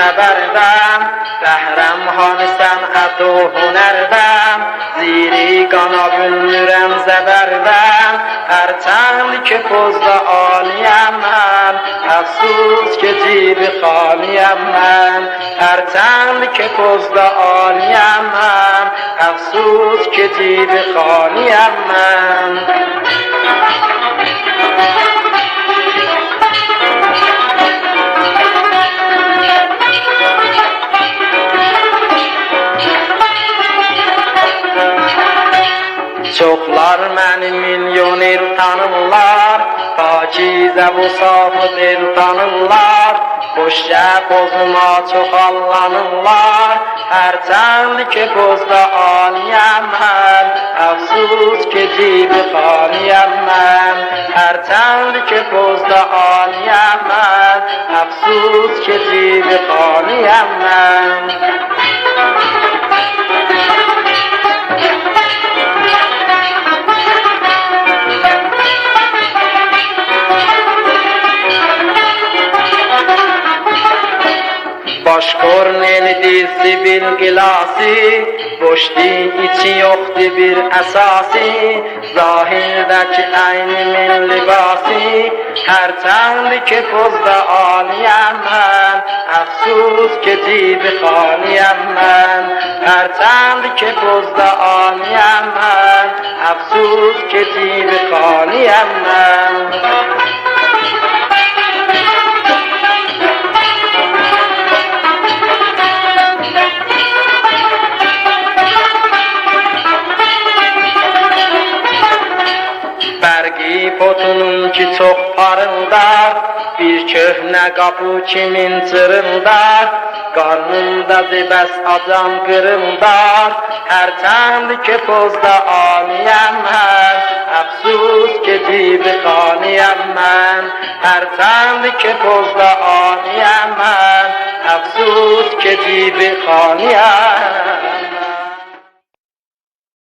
زبردم بهرم هان صنعت و هنردم زیری گانابونرم زبردم هرچند که پزد عالیم من افسوس که جیب خالیم من هرچند که پزد عالیم من افسوس که جیب خالیم من Çoxlar məni milyoner tanırlar Pakizə bu safı del tanırlar Xoşca pozuma çoxallanırlar Hərçənd ki pozda aliyəm mən Əfsus ki cibi xaliyəm mən Hərçənd ki pozda aliyəm mən Əfsus ki cibi xaliyəm mən Baş kornelidir sibil gilasi Boşdi içi yoktu bir əsasi Zahirdəki əynimin libasi Hərçənd ki pozda aliyəm mən Əfsus ki cibi xaliyəm mən Hərçənd ki pozda aliyəm mən Əfsus ki cibi xaliyəm mən Bərqi potunun ki çox parıldar Bir köhnə qapı kimin cırıldar Qarnında debəs acan qırıldar Hərçənd ki pozda aliyəm mən Əfsus ki cibi xaliyəm mən Hərçənd ki pozda aliyəm mən Əfsus ki cibi xaliyəm